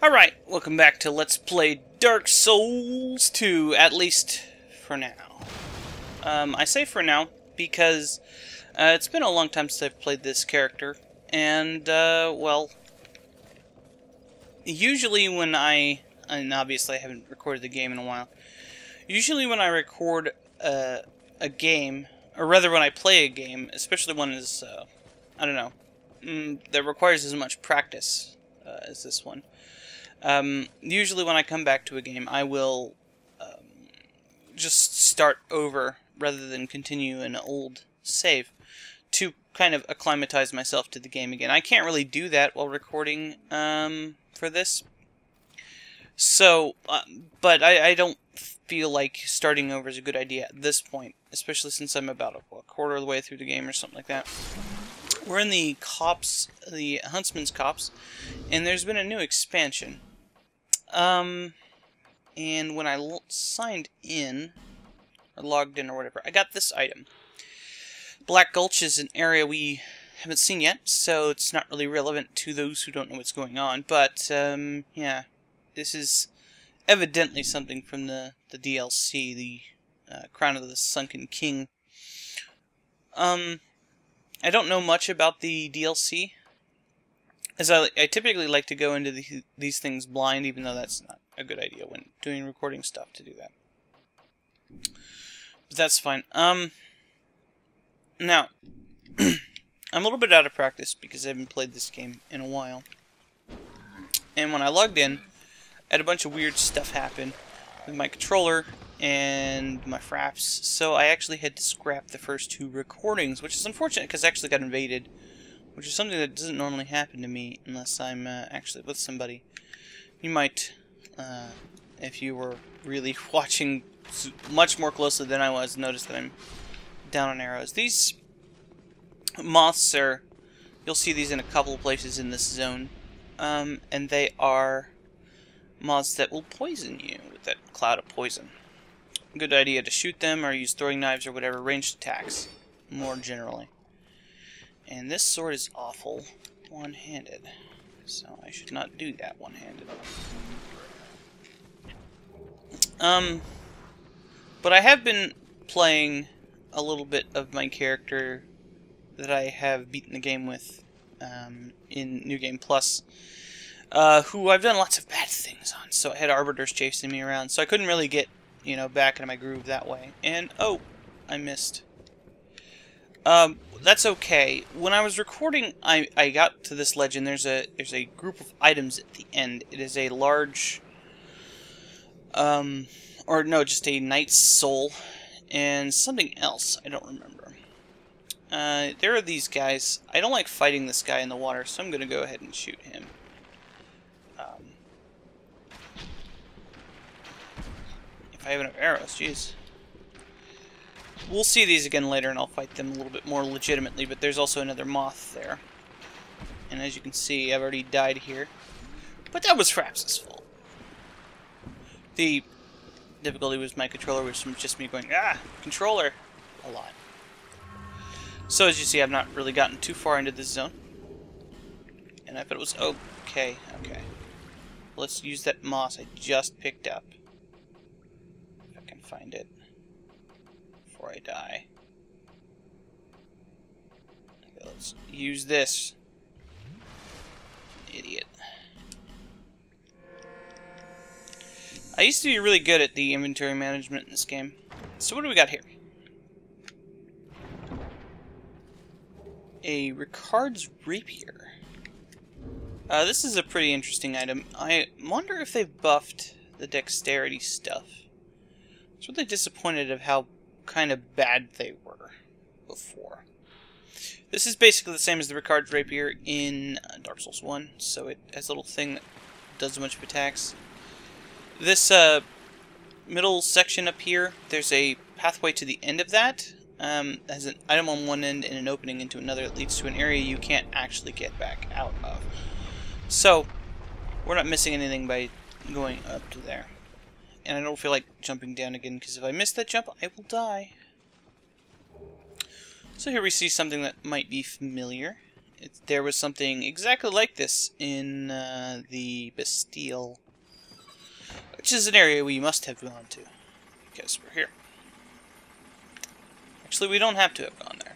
Alright, welcome back to Let's Play Dark Souls 2, at least for now. I say for now because it's been a long time since I've played this character, and, well, usually when and obviously I haven't recorded the game in a while, usually when I record a game, or rather when I play a game, especially one is, I don't know, that requires as much practice as this one. Usually when I come back to a game, I will just start over rather than continue an old save to kind of acclimatize myself to the game again. I can't really do that while recording for this. So, but I don't feel like starting over is a good idea at this point, especially since I'm about a quarter of the way through the game or something like that. We're in the Copse, the Huntsman's Copse, and there's been a new expansion. And when I signed in, or logged in or whatever, I got this item. Black Gulch is an area we haven't seen yet, so it's not really relevant to those who don't know what's going on, but, yeah, this is evidently something from the DLC, the Crown of the Sunken King. I don't know much about the DLC, as I typically like to go into these things blind, even though that's not a good idea when doing recording stuff to do that. But that's fine. Now, I'm a little bit out of practice because I haven't played this game in a while. And when I logged in, I had a bunch of weird stuff happen with my controller and my fraps, so I actually had to scrap the first two recordings, which is unfortunate because I actually got invaded, which is something that doesn't normally happen to me unless I'm actually with somebody. You might, if you were really watching much more closely than I was, notice that I'm down on arrows. These moths are, you'll see these in a couple of places in this zone, and they are moths that will poison you with that cloud of poison. Good idea to shoot them or use throwing knives or whatever, ranged attacks, more generally. And this sword is awful one-handed, so I should not do that one-handed. But I have been playing a little bit of my character that I have beaten the game with in New Game Plus, who I've done lots of bad things on. So I had arbiters chasing me around, so I couldn't really get, you know, back into my groove that way. And, oh, I missed. That's okay. When I was recording, I got to this legend. There's a group of items at the end. It is a large, or no, just a knight's soul, and something else. I don't remember. There are these guys. I don't like fighting this guy in the water, so I'm gonna go ahead and shoot him. If I have enough arrows, jeez. We'll see these again later, and I'll fight them a little bit more legitimately, but there's also another moth there. And as you can see, I've already died here. But that was Fraps' fault. The difficulty was my controller, was just me going, ah, controller, a lot. So as you see, I've not really gotten too far into this zone. And I thought it was okay, okay. Let's use that moss I just picked up. If I can find it before I die. Okay, let's use this. Idiot. I used to be really good at the inventory management in this game. So what do we got here? A Ricard's Rapier. This is a pretty interesting item. I wonder if they've buffed the dexterity stuff. I was really disappointed of how kind of bad they were before. This is basically the same as the Ricard's Rapier in Dark Souls 1, so it has a little thing that does a bunch of attacks. This middle section up here, there's a pathway to the end of that. Has an item on one end and an opening into another that leads to an area you can't actually get back out of. So, we're not missing anything by going up to there. And I don't feel like jumping down again, because if I miss that jump, I will die. So here we see something that might be familiar. there was something exactly like this in the Bastille, which is an area we must have gone to, because we're here. Actually, we don't have to have gone there.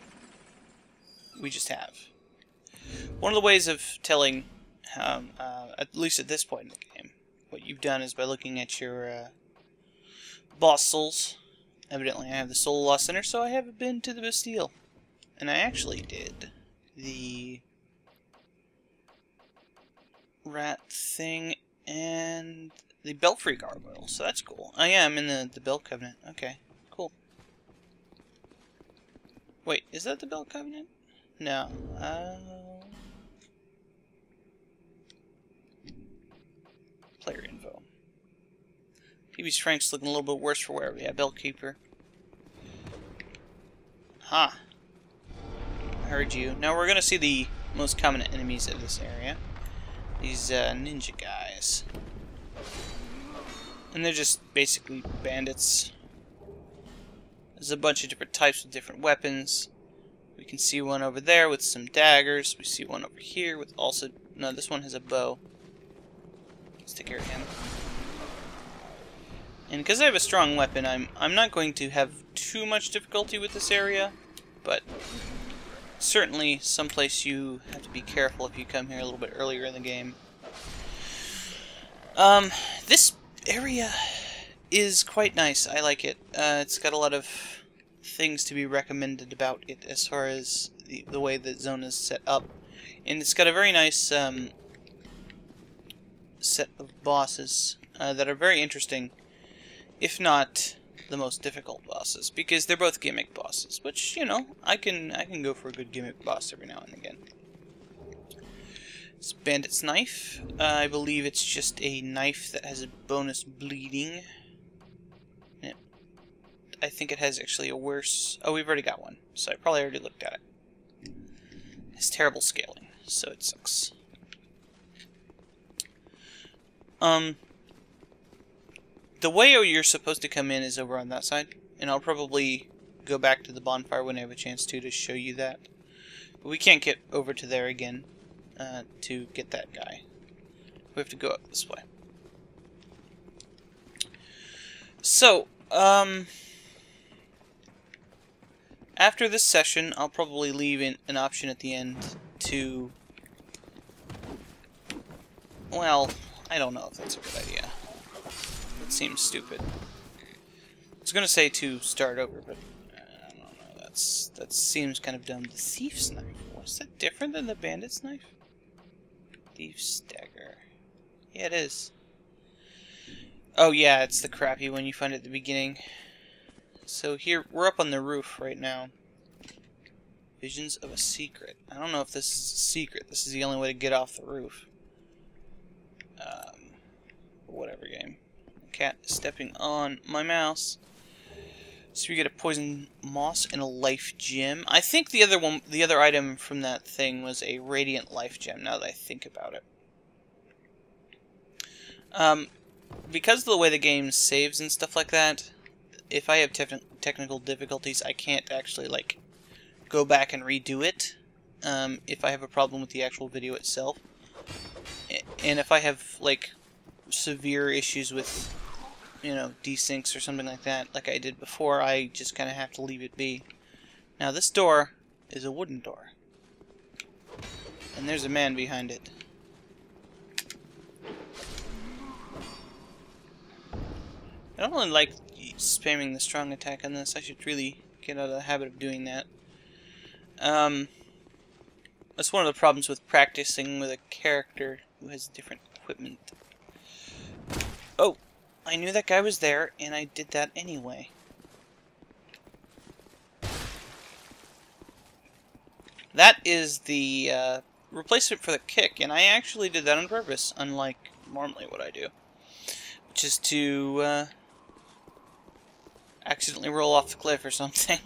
We just have. One of the ways of telling, at least at this point in the game, what you've done is by looking at your boss souls. Evidently I have the Soul Lost Center, so I haven't been to the Bastille. And I actually did the rat thing and the Belfry Gargoyle, so that's cool. I am in the Bell Covenant. Okay, cool. Wait, is that the Bell Covenant? No. Player info. PB's Frank's looking a little bit worse for wear. Yeah, Bellkeeper. Ha. I heard you. Now we're gonna see the most common enemies of this area. These ninja guys. And they're just basically bandits. There's a bunch of different types with different weapons. We can see one over there with some daggers. We see one over here with also... No, this one has a bow. Let's take care of him. And because I have a strong weapon, I'm not going to have too much difficulty with this area, but certainly someplace you have to be careful if you come here a little bit earlier in the game. This area is quite nice. I like it. It's got a lot of things to be recommended about it as far as the way the zone is set up. And it's got a very nice set of bosses that are very interesting, if not the most difficult bosses, because they're both gimmick bosses, which, you know, I can go for a good gimmick boss every now and again. This bandit's knife. I believe it's just a knife that has a bonus bleeding. I think it has actually a worse... Oh, we've already got one, so I probably already looked at it. It's terrible scaling, so it sucks. The way you're supposed to come in is over on that side, and I'll probably go back to the bonfire when I have a chance to show you that. But we can't get over to there again to get that guy. We have to go up this way. So, after this session, I'll probably leave an option at the end to... Well, I don't know if that's a good idea. It seems stupid. I was gonna say to start over, but I don't know. That seems kind of dumb. The thief's knife. Was that different than the bandit's knife? Thief's dagger. Yeah, it is. Oh yeah, it's the crappy one you find at the beginning. So here we're up on the roof right now. Visions of a secret. I don't know if this is a secret. This is the only way to get off the roof. Whatever game. Cat is stepping on my mouse. So we get a poison moss and a life gem. I think the other item from that thing was a radiant life gem, now that I think about it. Because of the way the game saves and stuff like that, if I have technical difficulties, I can't actually, like, go back and redo it. If I have a problem with the actual video itself. And if I have, like, severe issues with, you know, desyncs or something like that, like I did before, I just kind of have to leave it be. Now this door is a wooden door. And there's a man behind it. I don't really like spamming the strong attack on this. I should really get out of the habit of doing that. That's one of the problems with practicing with a character who has different equipment. Oh! I knew that guy was there, and I did that anyway. That is the replacement for the kick, and I actually did that on purpose, unlike normally what I do. Which is to accidentally roll off the cliff or something.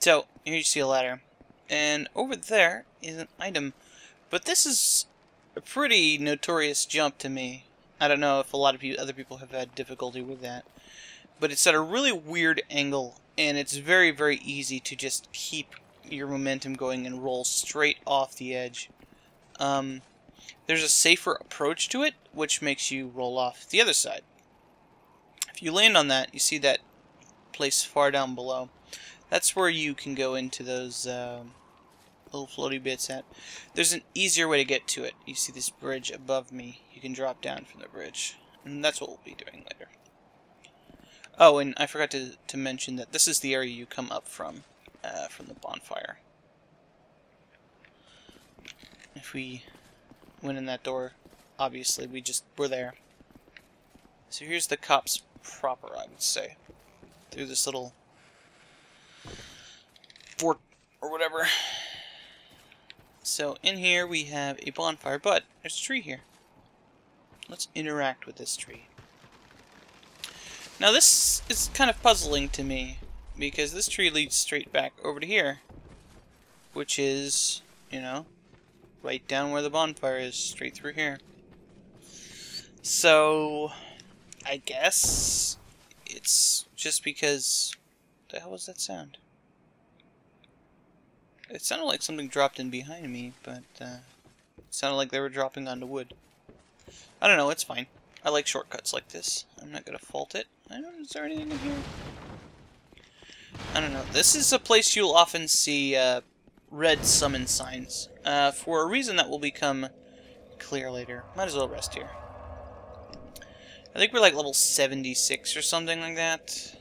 So, here you see a ladder. And over there is an item. But this is a pretty notorious jump to me. I don't know if a lot of other people have had difficulty with that. But it's at a really weird angle, and it's very, very easy to just keep your momentum going and roll straight off the edge. There's a safer approach to it, which makes you roll off the other side. If you land on that, you see that place far down below. That's where you can go into those little floaty bits at. There's an easier way to get to it. You see this bridge above me. You can drop down from the bridge. And that's what we'll be doing later. Oh, and I forgot to mention that this is the area you come up from the bonfire. If we went in that door, obviously we just were there. So here's the Copse proper, I would say. Through this little fort or whatever. So in here we have a bonfire, but there's a tree here. Let's interact with this tree. Now this is kind of puzzling to me, because this tree leads straight back over to here, which is, you know, right down where the bonfire is, straight through here. So, I guess it's just because... What the hell was that sound? It sounded like something dropped in behind me, but it sounded like they were dropping onto wood. I don't know, it's fine. I like shortcuts like this. I'm not gonna fault it. I don't know, is there anything in here? I don't know. This is a place you'll often see red summon signs. For a reason that will become clear later. Might as well rest here. I think we're like level 76 or something like that.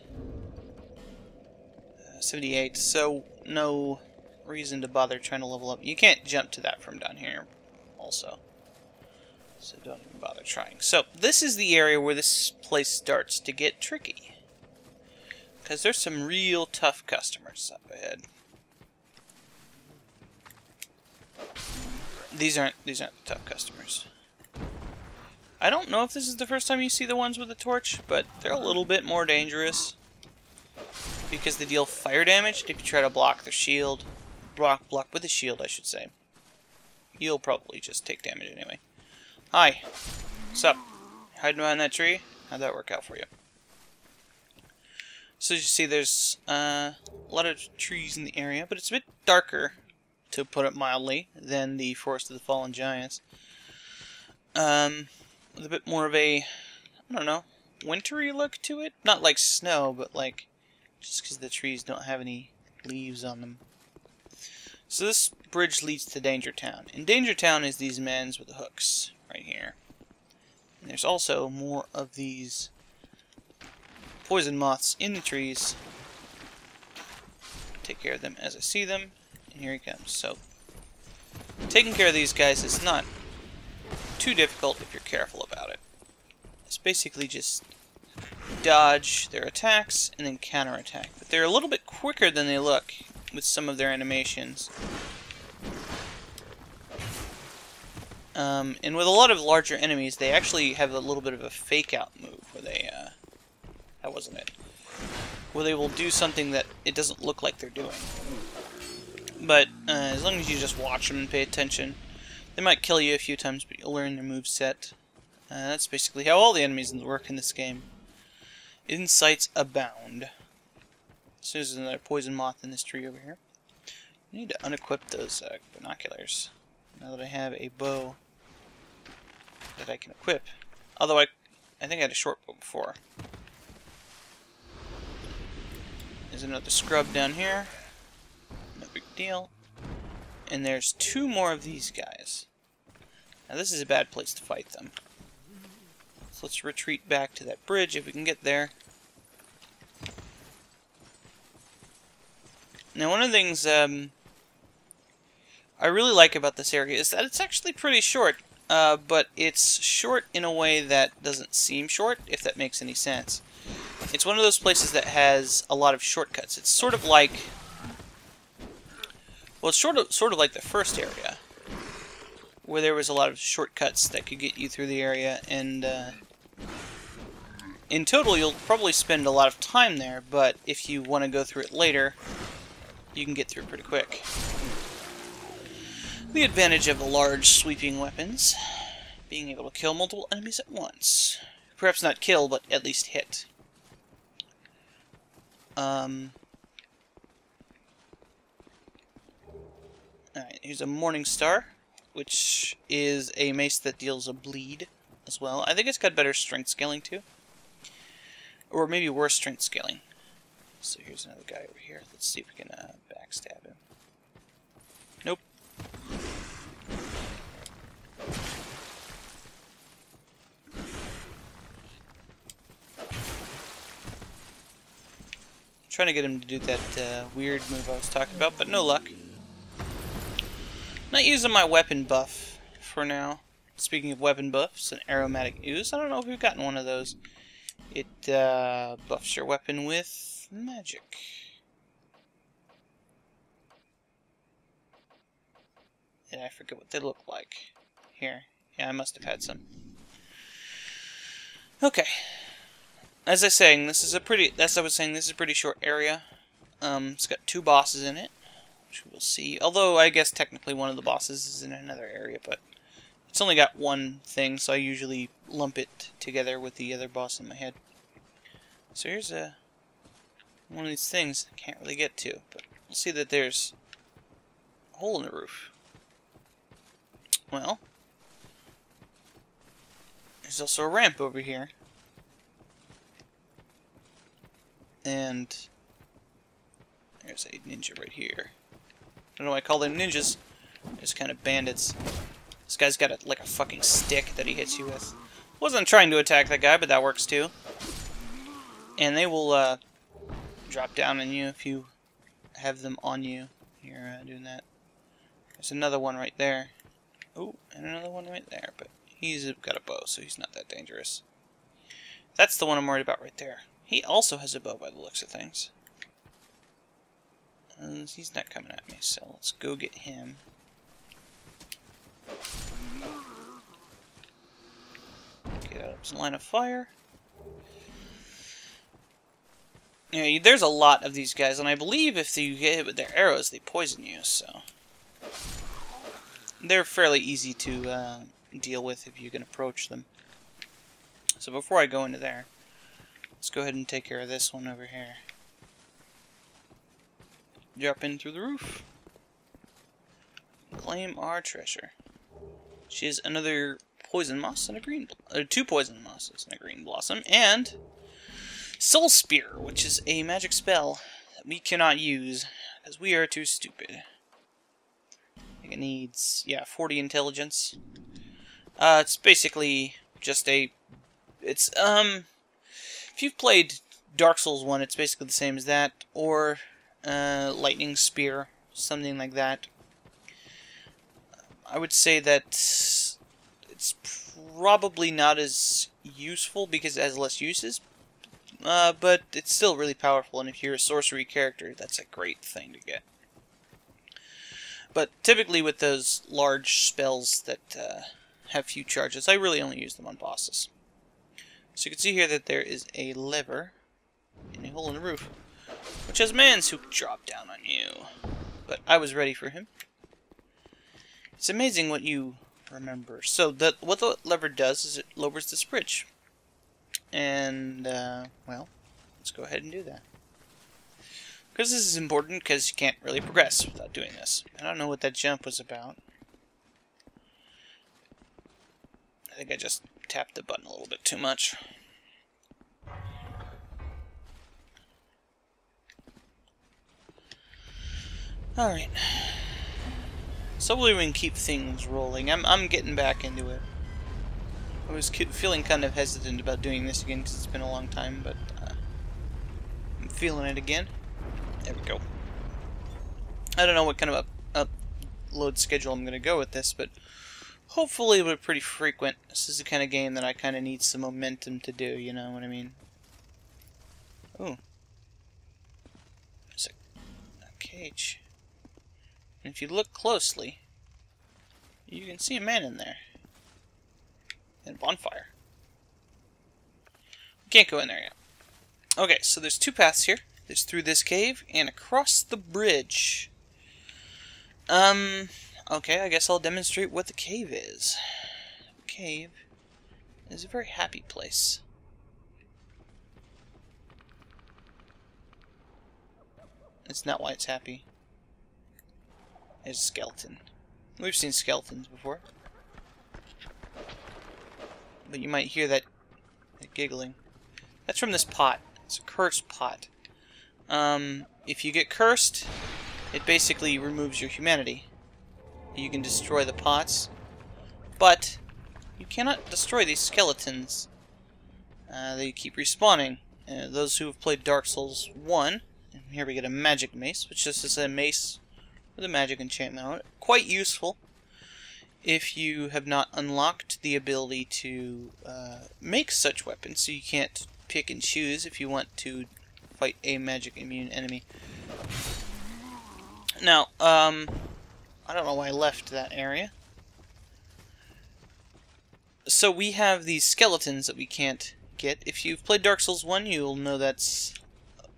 78, so no reason to bother trying to level up. You can't jump to that from down here also. So don't even bother trying. So this is the area where this place starts to get tricky. Because there's some real tough customers up ahead. These aren't the tough customers. I don't know if this is the first time you see the ones with the torch, but they're a little bit more dangerous. Because they deal fire damage if you try to block their shield. Block with a shield, I should say. You'll probably just take damage anyway. Hi. What's up? Hiding behind that tree? How'd that work out for you? So as you see, there's a lot of trees in the area, but it's a bit darker, to put it mildly, than the Forest of the Fallen Giants. With a bit more of a, I don't know, wintry look to it. Not like snow, but like, just because the trees don't have any leaves on them. So this bridge leads to Danger Town. And Danger Town is these men with the hooks, right here. And there's also more of these poison moths in the trees. Take care of them as I see them. And here he comes. So, taking care of these guys is not too difficult if you're careful about it. It's basically just dodge their attacks and then counterattack. But they're a little bit quicker than they look with some of their animations. And with a lot of larger enemies, they actually have a little bit of a fake-out move where they, that wasn't it. Where they will do something that it doesn't look like they're doing. But as long as you just watch them and pay attention, they might kill you a few times, but you'll learn their moveset. That's basically how all the enemies work in this game. Insights abound. So there's another poison moth in this tree over here. I need to unequip those binoculars. Now that I have a bow that I can equip. Although I think I had a short bow before. There's another scrub down here. No big deal. And there's two more of these guys. Now this is a bad place to fight them. So let's retreat back to that bridge if we can get there. Now one of the things I really like about this area is that it's actually pretty short. But it's short in a way that doesn't seem short, if that makes any sense. It's one of those places that has a lot of shortcuts. It's sort of like... Well, it's sort of like the first area, where there was a lot of shortcuts that could get you through the area, and in total you'll probably spend a lot of time there, but if you want to go through it later, you can get through it pretty quick. The advantage of the large sweeping weapons, being able to kill multiple enemies at once. Perhaps not kill, but at least hit. Alright, here's a Morning Star, which is a mace that deals a bleed as well. I think it's got better strength scaling too. Or maybe worse strength scaling. So here's another guy over here. Let's see if we can backstab him. Nope. Trying to get him to do that weird move I was talking about, but no luck. Not using my weapon buff for now. Speaking of weapon buffs, an aromatic ooze. I don't know if we've gotten one of those. It buffs your weapon with magic. And I forget what they look like. Here. Yeah, I must have had some. Okay. As I was saying, this is a pretty short area. It's got 2 bosses in it, which we'll see. Although I guess technically one of the bosses is in another area, but it's only got one thing, so I usually lump it together with the other boss in my head. So here's one of these things I can't really get to, but we'll see that there's a hole in the roof. Well, there's also a ramp over here. And there's a ninja right here. I don't know why I call them ninjas. They're just kind of bandits. This guy's got like a fucking stick that he hits you with. Wasn't trying to attack that guy, but that works too. And they will drop down on you if you have them on you. You're doing that. There's another one right there. Oh, and another one right there. But he's got a bow, so he's not that dangerous. That's the one I'm worried about right there. He also has a bow by the looks of things. He's not coming at me, so let's go get him. Get out of his line of fire. Yeah, there's a lot of these guys, and I believe if you get hit with their arrows, they poison you, so they're fairly easy to deal with if you can approach them. So before I go into there, let's go ahead and take care of this one over here. Drop in through the roof. Claim our treasure. She has another poison moss and a green... 2 poison mosses and a green blossom. And Soul Spear, which is a magic spell that we cannot use because we are too stupid. I think it needs, yeah, 40 intelligence. It's basically just a... It's, if you've played Dark Souls 1, it's basically the same as that, or Lightning Spear, something like that. I would say that it's probably not as useful because it has less uses, but it's still really powerful, and if you're a sorcery character, that's a great thing to get. But typically with those large spells that have few charges, I really only use them on bosses. So you can see here that there is a lever in a hole in the roof, which has a man's who can drop down on you. But I was ready for him. It's amazing what you remember. So what the lever does is it lowers this bridge. And, well, let's go ahead and do that. Because this is important, because you can't really progress without doing this. I don't know what that jump was about. I think I just tapped the button a little bit too much. Alright. So hopefully we can keep things rolling. I'm getting back into it. I was feeling kind of hesitant about doing this again because it's been a long time, but I'm feeling it again. There we go. I don't know what kind of upload schedule I'm going to go with this, but hopefully it'll be pretty frequent. This is the kind of game that I kind of need some momentum to do, you know what I mean? Ooh. There's a cage. And if you look closely, you can see a man in there. And a bonfire. We can't go in there yet. Okay, so there's 2 paths here. There's through this cave and across the bridge. Okay, I guess I'll demonstrate what the cave is. The cave is a very happy place. It's not why it's happy. There's a skeleton. We've seen skeletons before. But you might hear that giggling. That's from this pot. It's a cursed pot. If you get cursed, it basically removes your humanity. You can destroy the pots, but you cannot destroy these skeletons. They keep respawning. Those who have played Dark Souls 1, and here we get a magic mace, which just is a mace with a magic enchantment on it. Quite useful if you have not unlocked the ability to make such weapons, so you can't pick and choose if you want to fight a magic immune enemy. Now, I don't know why I left that area. So we have these skeletons that we can't get. If you've played Dark Souls 1, you'll know that's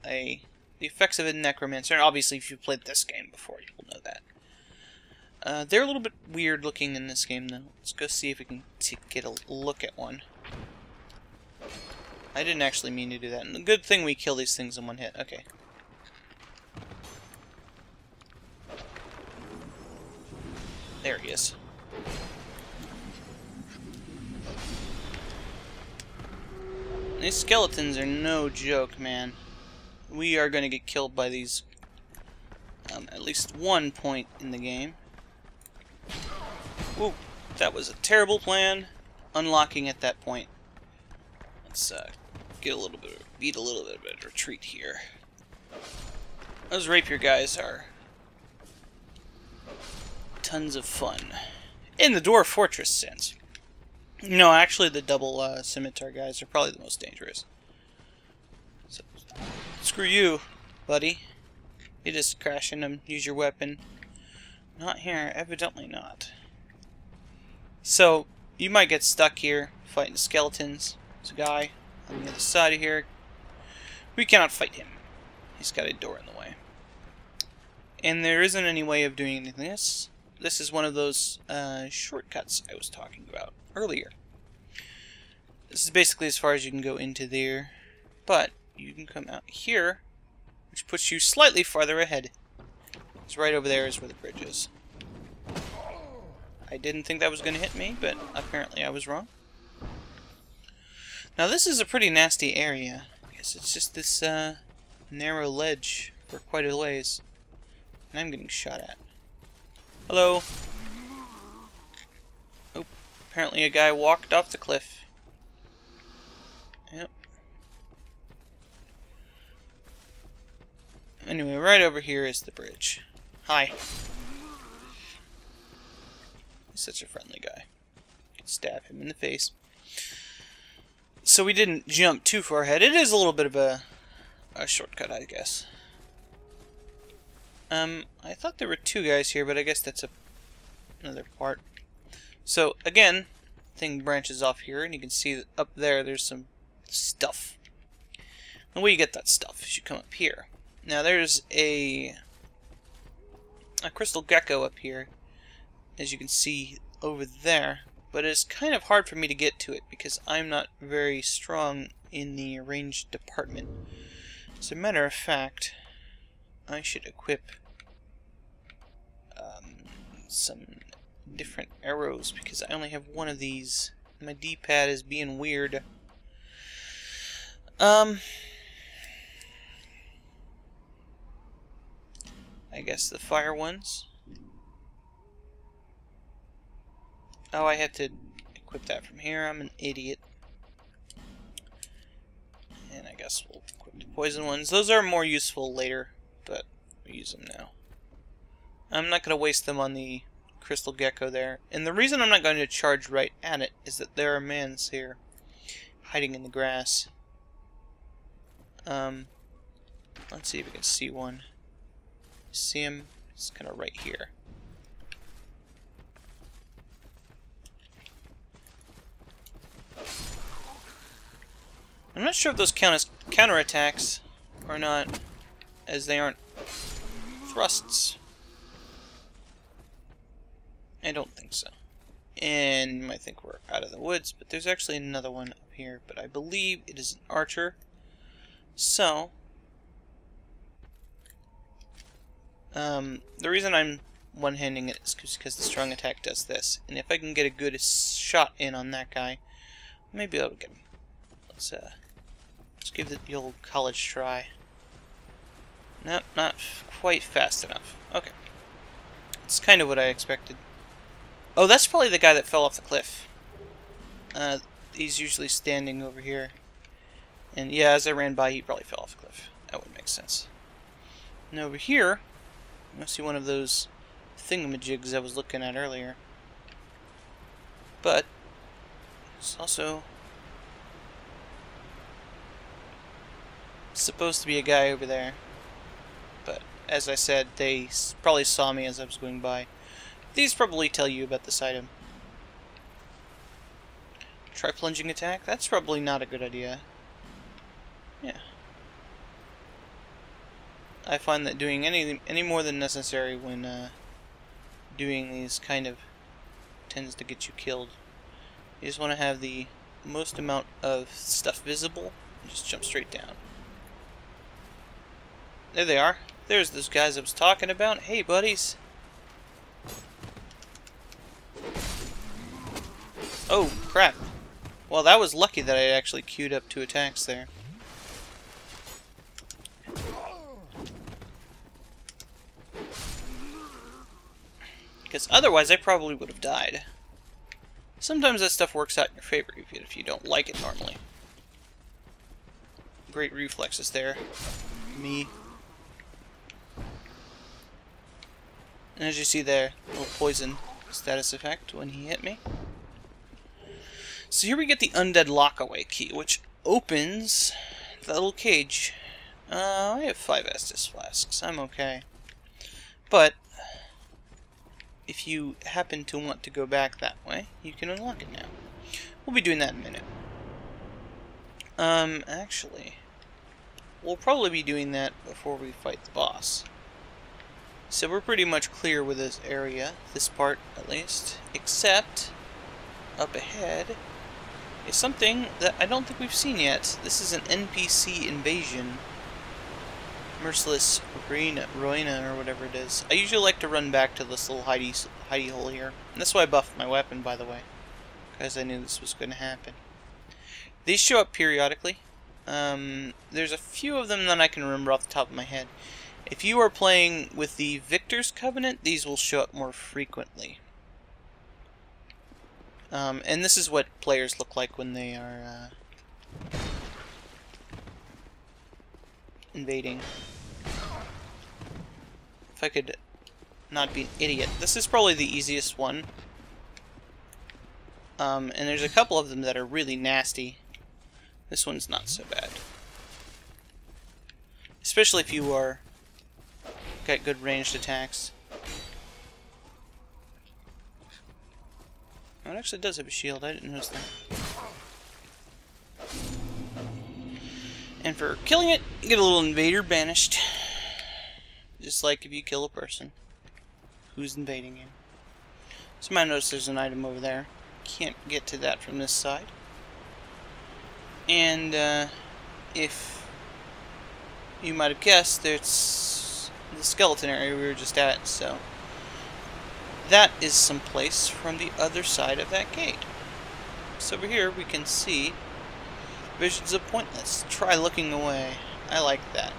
the effects of a necromancer. And obviously, if you've played this game before, you'll know that. They're a little bit weird looking in this game, though. Let's go see if we can get a look at one. I didn't actually mean to do that. And the good thing we kill these things in one hit. Okay. There he is. These skeletons are no joke, man. We are going to get killed by these at least one point in the game. Whoa, that was a terrible plan. Unlocking at that point. Let's beat a little bit of a retreat here. Those rapier guys are tons of fun. In the Dwarf Fortress sense. No, actually the double scimitar guys are probably the most dangerous. So, screw you, buddy. You just crash in them, use your weapon. Not here, evidently not. So, you might get stuck here fighting skeletons. There's a guy on the other side of here. We cannot fight him. He's got a door in the way. And there isn't any way of doing anything else. This is one of those shortcuts I was talking about earlier. This is basically as far as you can go into there, but you can come out here, which puts you slightly farther ahead. It's right over there is where the bridge is. I didn't think that was going to hit me, but apparently I was wrong. Now this is a pretty nasty area. I guess it's just this narrow ledge for quite a ways. And I'm getting shot at. Hello. Oh, apparently a guy walked off the cliff. Yep. Anyway, right over here is the bridge. Hi. He's such a friendly guy. Can stab him in the face. So we didn't jump too far ahead. It is a little bit of a shortcut, I guess. I thought there were two guys here, but I guess that's another part. So, again, thing branches off here, and you can see that up there there's some stuff. The way you get that stuff is you come up here. Now, there's a crystal gecko up here, as you can see over there, but it's kind of hard for me to get to it because I'm not very strong in the ranged department. As a matter of fact, I should equip some different arrows because I only have one of these. My D-pad is being weird. I guess the fire ones. Oh, I had to equip that from here. I'm an idiot. And I guess we'll equip the poison ones. Those are more useful later, but we use them now. I'm not going to waste them on the crystal gecko there. And the reason I'm not going to charge right at it is that there are mans here hiding in the grass. Let's see if we can see one. See him? It's kind of right here. I'm not sure if those count as counterattacks or not, as they aren't thrusts. I don't think so. And you might think we're out of the woods, but there's actually another one up here, but I believe it is an archer. So, the reason I'm one-handing it is because the strong attack does this. And if I can get a good shot in on that guy, maybe I'll get him. Let's give the old college try. Nope, not quite fast enough. Okay. It's kind of what I expected. Oh, that's probably the guy that fell off the cliff. He's usually standing over here. And yeah, as I ran by, he probably fell off the cliff. That would make sense. And over here, I see one of those thingamajigs I was looking at earlier. But it's also supposed to be a guy over there. But as I said, they probably saw me as I was going by. These probably tell you about this item. Try plunging attack? That's probably not a good idea. Yeah. I find that doing any more than necessary when doing these kind of tends to get you killed. You just want to have the most amount of stuff visible and just jump straight down. There they are. There's those guys I was talking about. Hey, buddies. Oh, crap. Well, that was lucky that I actually queued up 2 attacks there. Because otherwise I probably would have died. Sometimes that stuff works out in your favor if you don't like it normally. Great reflexes there. Me. And as you see there, little poison status effect when he hit me. So here we get the undead lockaway key, which opens that little cage. I have 5 Estus flasks. I'm okay. But if you happen to want to go back that way, you can unlock it now. We'll be doing that in a minute. Actually, we'll probably be doing that before we fight the boss. So we're pretty much clear with this area, this part at least, except up ahead is something that I don't think we've seen yet. This is an NPC invasion. Merciless Ruina, or whatever it is. I usually like to run back to this little hidey hole here. And that's why I buffed my weapon, by the way. Because I knew this was going to happen. These show up periodically. There's a few of them that I can remember off the top of my head. If you are playing with the Victor's Covenant, these will show up more frequently. And this is what players look like when they are invading. If I could not be an idiot. This is probably the easiest one. And there's a couple of them that are really nasty. This one's not so bad. Especially if you are got good ranged attacks. Oh, it actually does have a shield. I didn't notice that. And for killing it, you get a little invader banished. Just like if you kill a person who's invading you. So you might notice there's an item over there. Can't get to that from this side. And if you might have guessed, there's the skeleton area we were just at, so that is someplace from the other side of that gate. So over here we can see Visions of Pointless. Try looking away. I like that.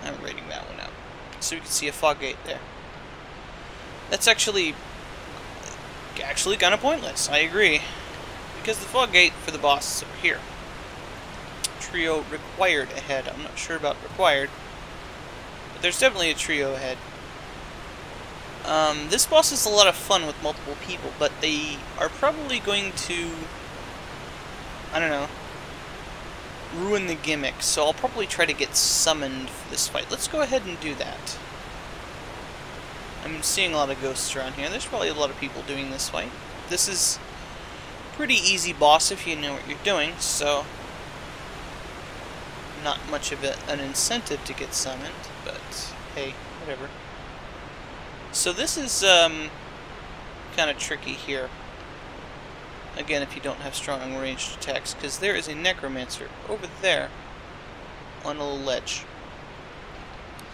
I'm rating that one out. So we can see a fog gate there. That's actually kind of pointless. I agree. Because the fog gate for the boss is over here. Trio required ahead. I'm not sure about required. But there's definitely a trio ahead. This boss is a lot of fun with multiple people, but they are probably going to, I don't know, ruin the gimmick, so I'll probably try to get summoned for this fight. Let's go ahead and do that. I'm seeing a lot of ghosts around here. There's probably a lot of people doing this fight. This is a pretty easy boss if you know what you're doing, so not much of an incentive to get summoned, but hey, whatever. So this is kind of tricky here. Again, if you don't have strong ranged attacks, because there is a necromancer over there on a little ledge.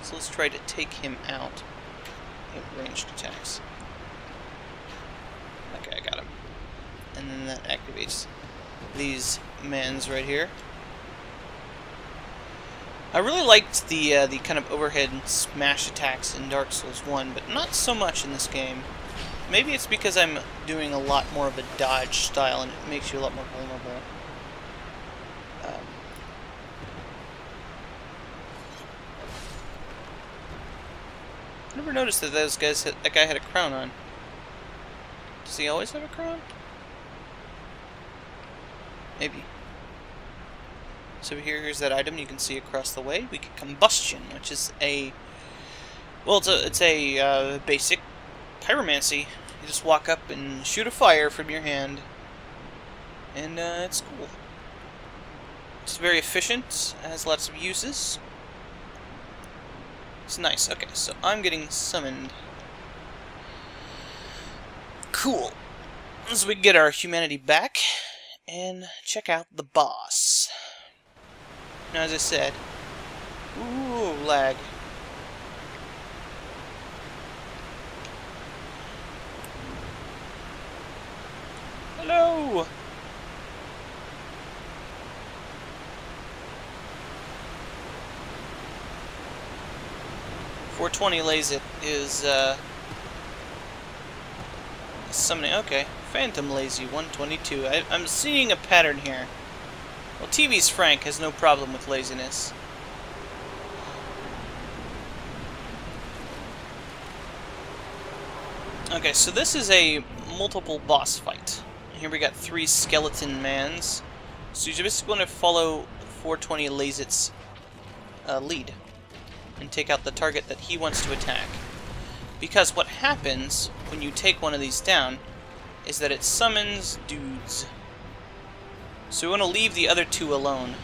So let's try to take him out. have ranged attacks. Okay, I got him. And then that activates these mans right here. I really liked the kind of overhead smash attacks in Dark Souls 1, but not so much in this game. Maybe it's because I'm doing a lot more of a dodge style, and it makes you a lot more vulnerable. I never noticed that those guys that guy had a crown on. Does he always have a crown? Maybe. So here's that item you can see across the way. We get combustion, which is a it's a basic pyromancy. You just walk up and shoot a fire from your hand, and it's cool. It's very efficient. It has lots of uses. It's nice. Okay, so I'm getting summoned. Cool. So we can get our humanity back and check out the boss. Now, as I said, ooh, lag. Hello. .420 lays it is summoning. Okay, Phantom Lazy 122. I'm seeing a pattern here. Well, TV's Frank has no problem with laziness. Okay, so this is a multiple boss fight. Here we got 3 skeleton mans. So you're just going to follow 420 Lazit's lead and take out the target that he wants to attack. Because what happens when you take one of these down is that it summons dudes. So we want to leave the other 2 alone.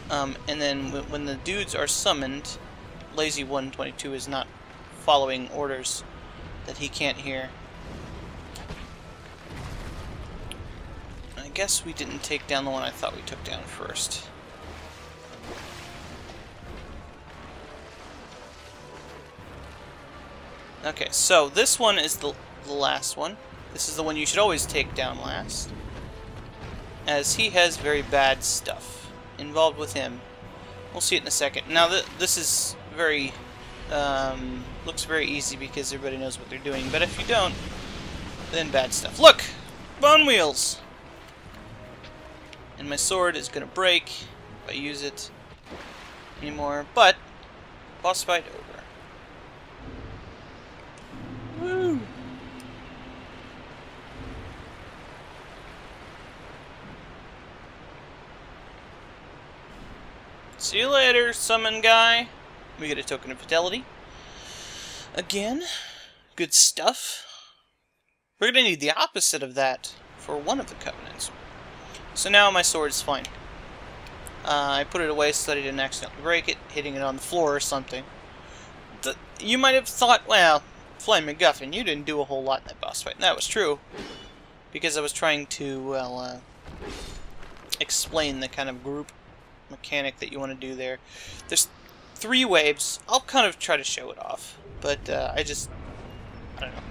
And then when the dudes are summoned, Lazy 122 is not following orders that he can't hear. I guess we didn't take down the one I thought we took down first. Okay, so this one is the last one. This is the one you should always take down last, as he has very bad stuff involved with him. We'll see it in a second. Now, this is very, looks very easy because everybody knows what they're doing, but if you don't, then bad stuff. Look! Bone wheels! And my sword is gonna break if I use it anymore, but boss fight over. Woo! See you later, summon guy. We get a token of fidelity. Again, good stuff. We're gonna need the opposite of that for one of the covenants. So now my sword's fine. I put it away so that I didn't accidentally break it, hitting it on the floor or something. You might have thought, well, Flame McGuffin, you didn't do a whole lot in that boss fight. And that was true, because I was trying to, well, explain the kind of group mechanic that you want to do there. There's 3 waves. I'll kind of try to show it off, but I don't know.